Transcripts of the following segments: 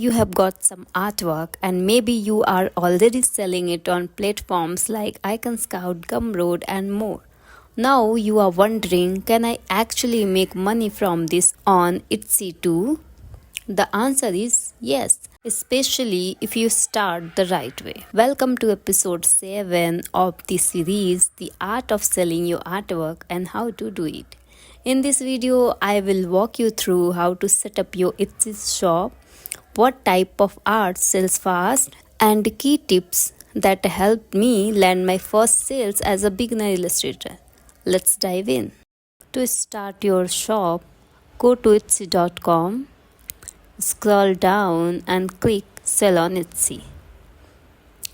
You have got some artwork and maybe you are already selling it on platforms like Icon Scout, Gumroad, and more. Now you are wondering, can I actually make money from this on Etsy too? The answer is yes, especially if you start the right way. Welcome to episode 7 of the series The Art of Selling Your Artwork and How to Do It. In this video, I will walk you through how to set up your Etsy shop, what type of art sells fast, and key tips that helped me land my first sales as a beginner illustrator. Let's dive in. To start your shop, go to Etsy.com, scroll down and click Sell on Etsy.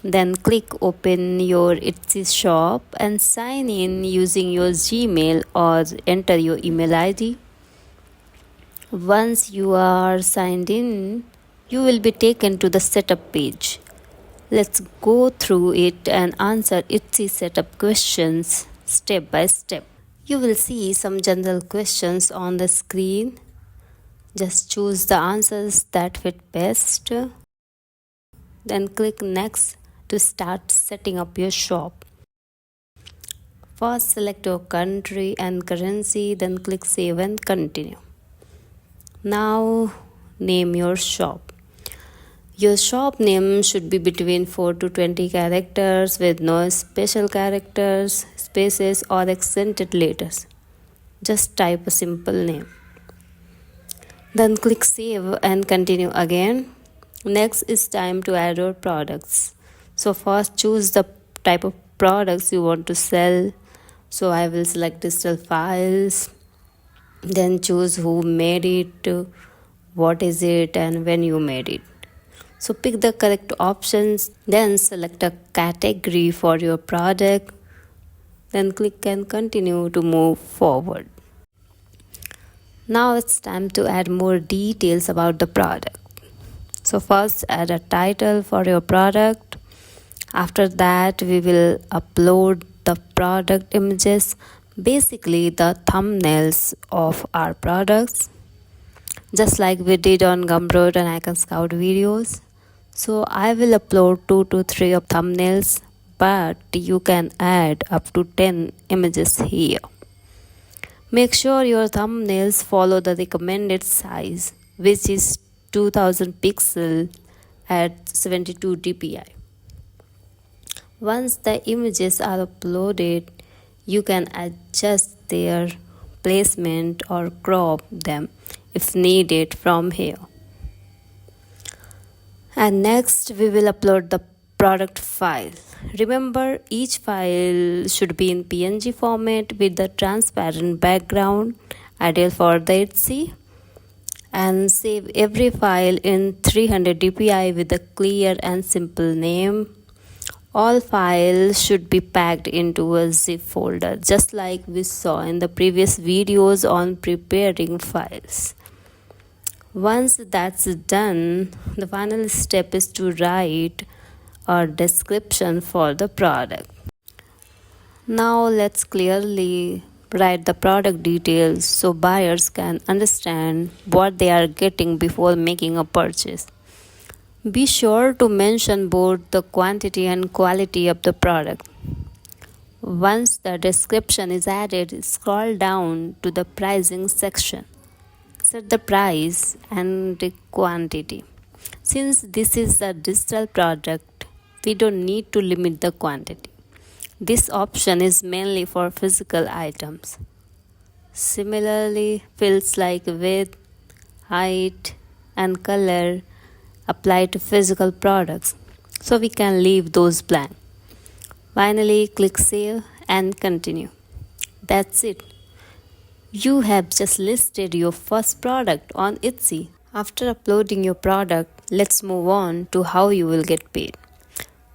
Then click Open your Etsy shop and sign in using your Gmail or enter your email ID. Once you are signed in, you will be taken to the setup page. Let's go through it and answer Etsy setup questions step by step. You will see some general questions on the screen. Just choose the answers that fit best. Then click Next to start setting up your shop. First select your country and currency, then click Save and Continue. Now name your shop. Your shop name should be between 4 to 20 characters with no special characters, spaces or accented letters. Just type a simple name. Then click Save and Continue again. Next is time to add your products. So first choose the type of products you want to sell. So I will select digital files. Then choose who made it, what is it, and when you made it. So pick the correct options, then select a category for your product, then click and continue to move forward. Now it's time to add more details about the product. So first add a title for your product. After that we will upload the product images, basically the thumbnails of our products, just like we did on Gumroad and Icon Scout videos. So I will upload 2 to 3 of thumbnails, but you can add up to 10 images here. Make sure your thumbnails follow the recommended size, which is 2000 pixels at 72 dpi. Once the images are uploaded, you can adjust their placement or crop them if needed from here. And next we will upload the product file. Remember, each file should be in PNG format with the transparent background, ideal for the Etsy. And save every file in 300 dpi with a clear and simple name. All files should be packed into a zip folder, just like we saw in the previous videos on preparing files. Once that's done, the final step is to write a description for the product. Now let's clearly write the product details so buyers can understand what they are getting before making a purchase. Be sure to mention both the quantity and quality of the product. Once the description is added, scroll down to the pricing section. Set the price and the quantity. Since this is a digital product, we don't need to limit the quantity. This option is mainly for physical items. Similarly, fields like width, height, and color apply to physical products, so we can leave those blank. Finally, click Save and Continue. That's it. You have just listed your first product on Etsy. After uploading your product, let's move on to how you will get paid.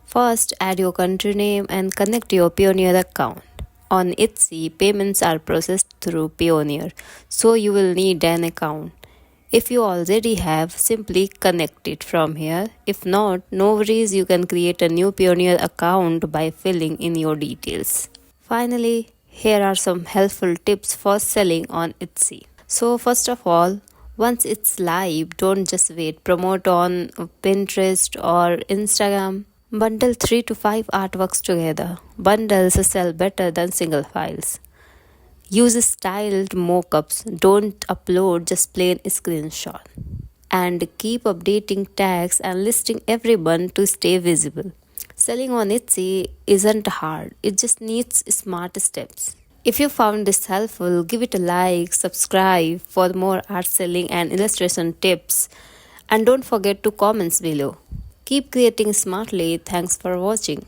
First, add your country name and connect your Payoneer account. On Etsy, payments are processed through Payoneer, so you will need an account. If you already have, simply connect it from here. If not, no worries, you can create a new Payoneer account by filling in your details. Finally, here are some helpful tips for selling on Etsy. So first of all, Once it's live, don't just wait. Promote on Pinterest or Instagram. Bundle 3 to 5 artworks together. Bundles sell better than single files. Use styled mockups. Don't upload just plain screenshot. And keep updating tags and listing everyone to stay visible. Selling on Etsy isn't hard, it just needs smart steps. If you found this helpful, give it a like, subscribe for more art selling and illustration tips, and don't forget to comment below. Keep creating smartly. Thanks for watching.